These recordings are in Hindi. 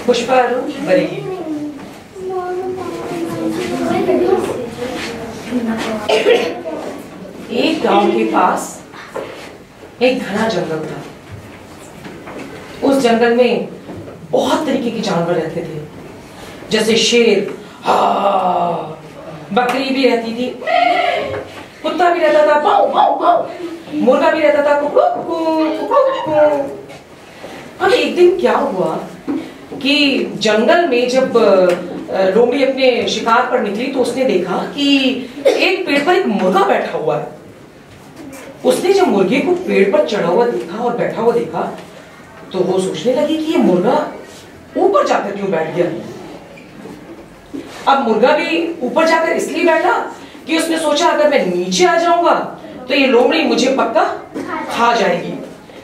पुष्पा अरुण बरेली। एक गांव के पास एक घना जंगल था। उस जंगल में बहुत तरीके के जानवर रहते थे, जैसे शेर, बकरी भी रहती थी, कुत्ता भी रहता था, पाउ पाउ पाउ, मुर्गा भी रहता था, कुकू कुकू कुकू। अब एक दिन क्या हुआ कि जंगल में जब लोमड़ी अपने शिकार पर निकली तो उसने देखा कि एक पेड़ पर एक मुर्गा बैठा हुआ है। उसने जब मुर्गे को पेड़ पर चढ़ा हुआ देखा और बैठा हुआ देखा तो वो सोचने लगी कि ये मुर्गा ऊपर जाकर क्यों बैठ गया। अब मुर्गा भी ऊपर जाकर इसलिए बैठा कि उसने सोचा अगर मैं नीचे आ जाऊंगा तो ये लोमड़ी मुझे पक्का खा जाएगी,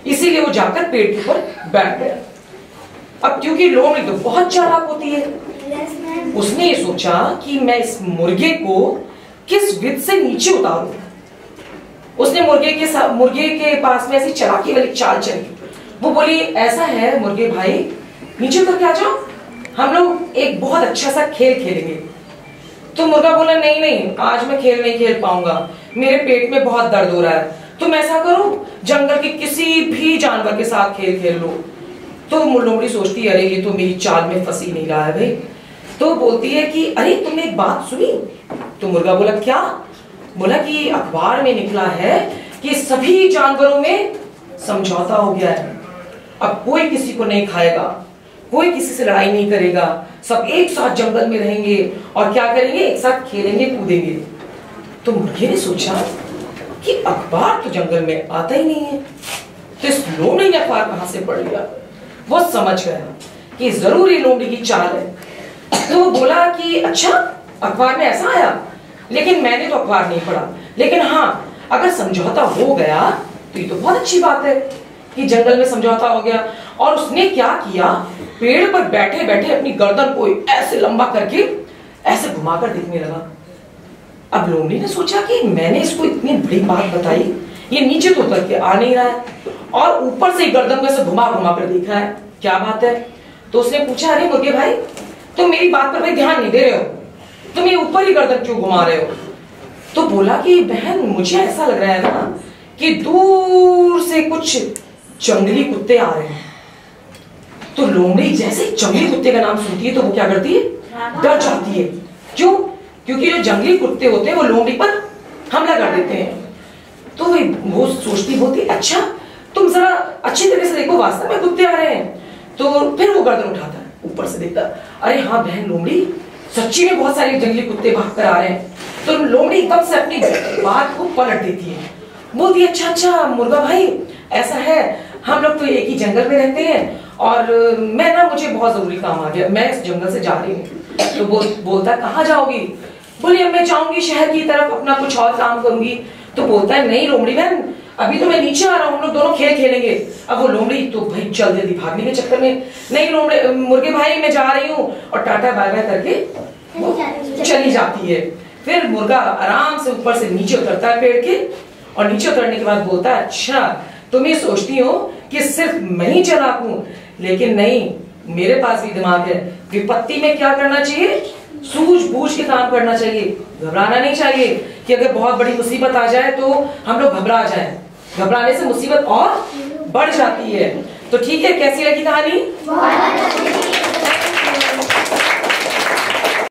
इसीलिए वो जाकर पेड़ के ऊपर बैठ गया। अब क्योंकि लोमड़ी तो बहुत चालाक होती है, उसने ये सोचा कि मैं इस मुर्गे को किस विध से नीचे उतारूं। उसने मुर्गे के पास में ऐसी चालाकी वाली चाल चली। वो बोली, ऐसा है मुर्गे भाई, नीचे उतर के आ जाओ, हम लोग एक बहुत अच्छा सा खेल खेलेंगे। तो मुर्गा बोला, नहीं नहीं, आज मैं खेल नहीं खेल पाऊंगा, मेरे पेट में बहुत दर्द हो रहा है। तुम ऐसा करो, जंगल के किसी भी जानवर के साथ खेल लो। तो लोमड़ी सोचती है, अरे ये तो मेरी चाल में फंसी नहीं रहा है भाई। तो बोलती है कि अरे तुमने एक बात सुनी? तो मुर्गा बोला, क्या? बोला कि अखबार में निकला है कि सभी जानवरों में समझौता हो गया है, अब कोई किसी को नहीं खाएगा, कोई किसी से लड़ाई नहीं करेगा, सब एक साथ जंगल में रहेंगे और क्या करेंगे, एक साथ खेलेंगे कूदेंगे। तो मुर्गे ने सोचा कि अखबार तो जंगल में आता ही नहीं है, तो इस लोमड़ी ने अखबार कहां से पढ़ लिया। वो समझ गया कि जरूर ये लोमड़ी की चाल है। तो वो बोला कि अच्छा, अखबार में ऐसा आया, लेकिन मैंने तो अखबार नहीं पढ़ा, लेकिन हाँ अगर समझौता हो गया तो ये तो बहुत अच्छी बात है कि जंगल में समझौता हो गया। और उसने क्या किया, पेड़ पर बैठे बैठे अपनी गर्दन को ऐसे लंबा करके ऐसे घुमाकर देखने लगा। अब लोमड़ी ने सोचा कि मैंने इसको इतनी बड़ी बात बताई, ये नीचे तो उतर के आ नहीं रहा है और ऊपर से गर्दन को ऐसे घुमा घुमा कर देख रहा है, क्या बात है। तो उसने पूछा, अरे मुर्गे भाई, तुम मेरी बात पर भाई ध्यान नहीं दे रहे हो, तुम ये ऊपर ही गर्दन क्यों घुमा रहे हो? तो बोला कि बहन, मुझे ऐसा लग रहा है ना कि दूर से कुछ जंगली कुत्ते आ रहे हैं। तो लोमड़ी जैसे जंगली कुत्ते का नाम सुनती है तो वो क्या करती है, डर जाती है। क्यों? क्योंकि जो जंगली कुत्ते होते हैं वो लोमड़ी पर हमला कर देते हैं। तो वो सोचती होती, अच्छा तुम जरा अच्छी तरह से देखो, वास्तव में कुत्ते आ रहे हैं। तो फिर वो गर्दन उठाता है, ऊपर से देखता, अरे हाँ बहन लोमड़ी, सच्ची में बहुत सारे जंगली कुत्ते भाग कर आ रहे हैं। तो लोमड़ी एकदम से अपनी बात को पलट देती है, बोलती है, अच्छा अच्छा मुर्गा भाई, ऐसा है, हम लोग तो एक ही जंगल में रहते हैं और मैं ना, मुझे बहुत जरूरी काम आ गया, मैं इस जंगल से जा रही हूँ। तो बोलता, कहाँ जाओगी? बोली, अब मैं जाऊंगी शहर की तरफ, अपना कुछ और काम करूंगी। तो बोलता है, नहीं लोमड़ी बहन, अभी तो मैं नीचे आ रहा हूँ, हम लोग दोनों खेल खेलेंगे। अब वो लोमड़ी तो भाई चल जल्दी भागने के चक्कर में, नहीं लोमड़े मुर्गे भाई मैं जा रही हूँ, और टाटा बाय बाय करके वो चली जाती है। फिर मुर्गा आराम से ऊपर से नीचे उतरता है पेड़ के, और नीचे उतरने के बाद बोलता है, अच्छा तुम ये सोचती हो कि सिर्फ मैं ही चालाक हूं, लेकिन नहीं, मेरे पास भी दिमाग है। विपत्ति में क्या करना चाहिए, सूझबूझ के काम करना चाहिए, घबराना नहीं चाहिए कि अगर बहुत बड़ी मुसीबत आ जाए तो हम लोग घबरा जाएं। घबराने से मुसीबत और बढ़ जाती है। तो ठीक है, कैसी लगी कहानी?